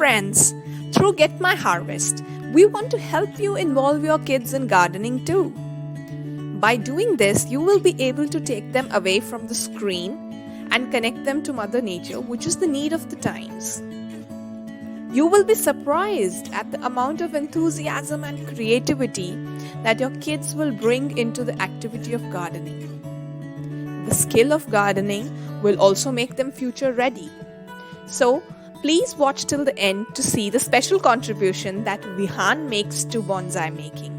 friends, through Get My Harvest, we want to help you involve your kids in gardening too. By doing this, you will be able to take them away from the screen and connect them to Mother Nature, which is the need of the times. You will be surprised at the amount of enthusiasm and creativity that your kids will bring into the activity of gardening. The skill of gardening will also make them future ready. So, please watch till the end to see the special contribution that Vihan makes to bonsai making.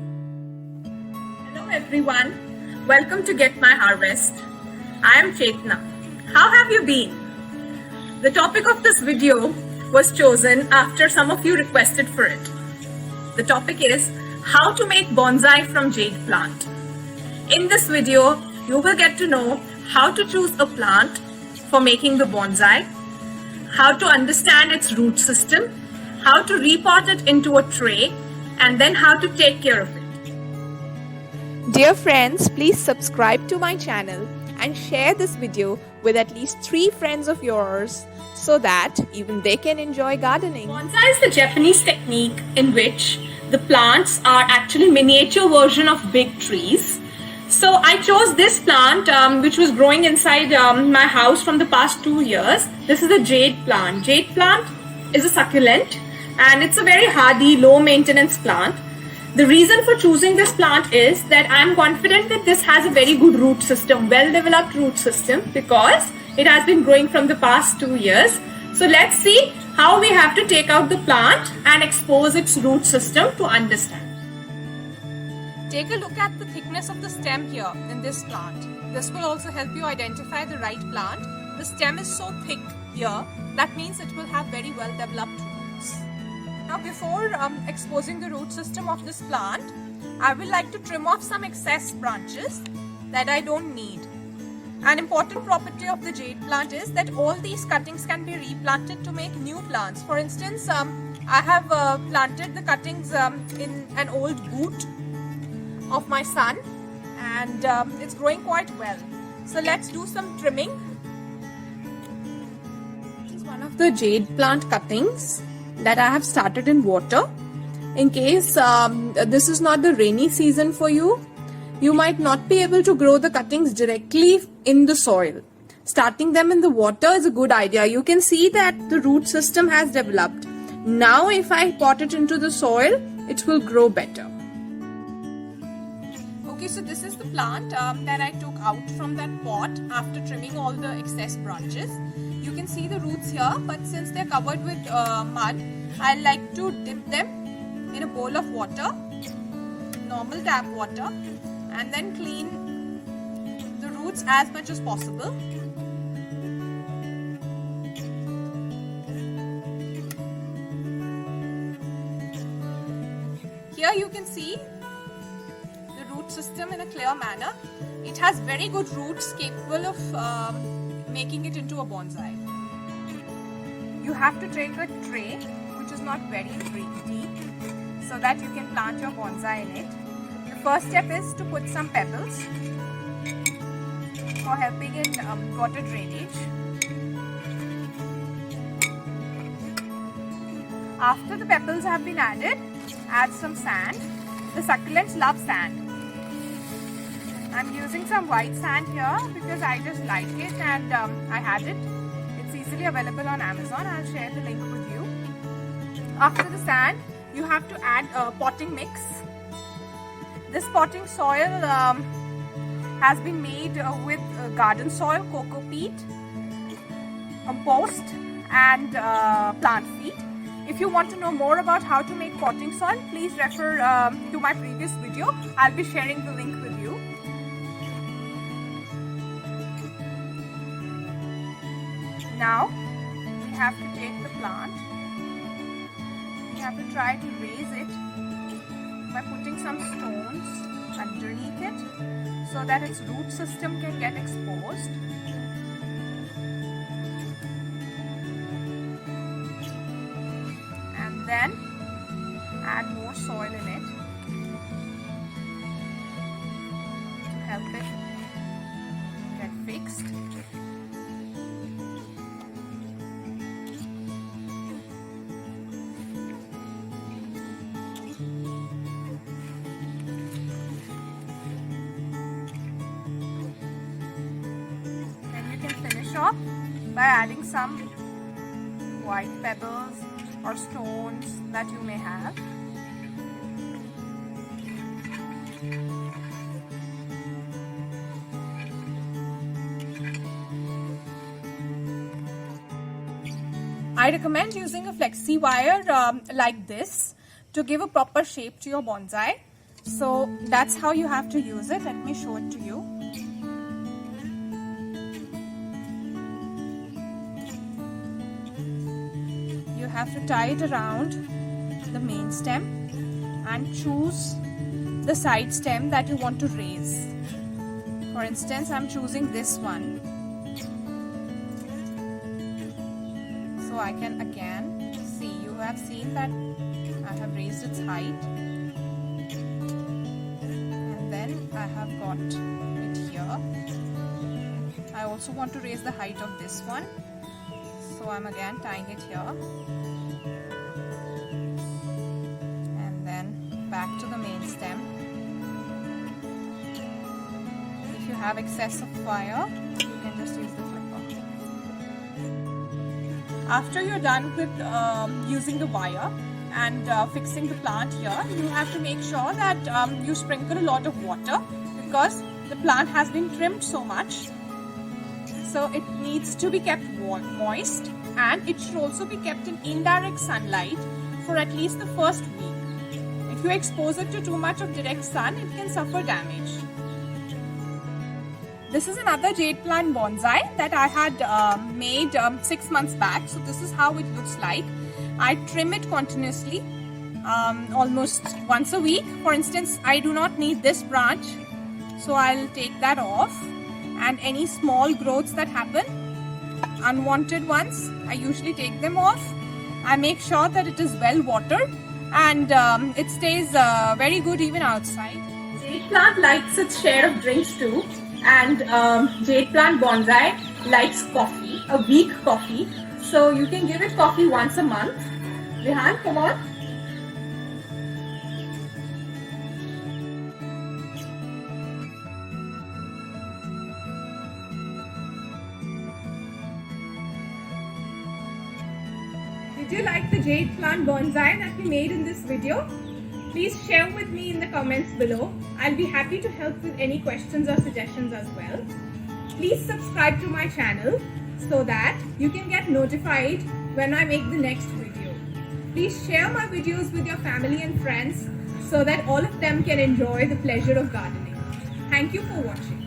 Hello everyone, welcome to Get My Harvest. I am Chetna. How have you been? The topic of this video was chosen after some of you requested for it. The topic is how to make bonsai from jade plant. In this video, you will get to know how to choose a plant for making the bonsai, how to understand its root system, how to repot it into a tray, and then how to take care of it. Dear friends, please subscribe to my channel and share this video with at least 3 friends of yours so that even they can enjoy gardening. Bonsai is the Japanese technique in which the plants are actually miniature version of big trees. So I chose this plant which was growing inside my house from the past 2 years. This is a jade plant. Jade plant is a succulent and it's a very hardy, low maintenance plant. The reason for choosing this plant is that I am confident that this has a very good root system, well developed root system, because it has been growing from the past 2 years. So let's see how we have to take out the plant and expose its root system to understand. Take a look at the thickness of the stem here in this plant. This will also help you identify the right plant. The stem is so thick here, that means it will have very well developed roots. Now before exposing the root system of this plant, I will like to trim off some excess branches that I don't need. An important property of the jade plant is that all these cuttings can be replanted to make new plants. For instance, I have planted the cuttings in an old boot of my son, and it's growing quite well. So let's do some trimming. This is one of the jade plant cuttings that I have started in water. In case this is not the rainy season for you, you might not be able to grow the cuttings directly in the soil. Starting them in the water is a good idea. You can see that the root system has developed. Now if I pot it into the soil, it will grow better. Okay, so this is the plant that I took out from that pot after trimming all the excess branches. You can see the roots here, but since they're covered with mud, I like to dip them in a bowl of water, normal tap water, and then clean the roots as much as possible. Here you can see the root system in a clear manner. It has very good roots capable of making it into a bonsai. You have to take a tray which is not very deep so that you can plant your bonsai in it. The first step is to put some pebbles for helping in water drainage. After the pebbles have been added, add some sand. The succulents love sand. I'm using some white sand here because I just like it and I had it. It's easily available on Amazon. I'll share the link with you. After the sand, you have to add a potting mix. This potting soil has been made with garden soil, cocoa peat, compost and plant feed. If you want to know more about how to make potting soil, please refer to my previous video. I'll be sharing the link with you. Now, we have to take the plant. We have to try to raise it by putting some stones underneath it so that its root system can get exposed. And then add more soil in it to help it get fixed. shop by adding some white pebbles or stones that you may have. I recommend using a flexi wire like this to give a proper shape to your bonsai. So that's how you have to use it. Let me show it to you. You have to tie it around the main stem and choose the side stem that you want to raise. For instance, I'm choosing this one. So I can again see, you have seen that I have raised its height, and then I have got it here. I also want to raise the height of this one, so I'm again tying it here, and then back to the main stem. If you have excess of wire, you can just use the flipper. After you're done with using the wire and fixing the plant here, you have to make sure that you sprinkle a lot of water, because the plant has been trimmed so much. So it needs to be kept moist, and it should also be kept in indirect sunlight for at least the first week. If you expose it to too much of direct sun, it can suffer damage. This is another jade plant bonsai that I had made 6 months back. So this is how it looks like. I trim it continuously, almost once a week. For instance, I do not need this branch, so I'll take that off. And any small growths that happen, unwanted ones, I usually take them off. I make sure that it is well watered, and it stays very good even outside. Jade plant likes its share of drinks too. And jade plant bonsai likes coffee, a weak coffee. So you can give it coffee once a month. Rehan, come on. Did you like the jade plant bonsai that we made in this video? Please share with me in the comments below. I'll be happy to help with any questions or suggestions as well. Please subscribe to my channel so that you can get notified when I make the next video. Please share my videos with your family and friends so that all of them can enjoy the pleasure of gardening. Thank you for watching.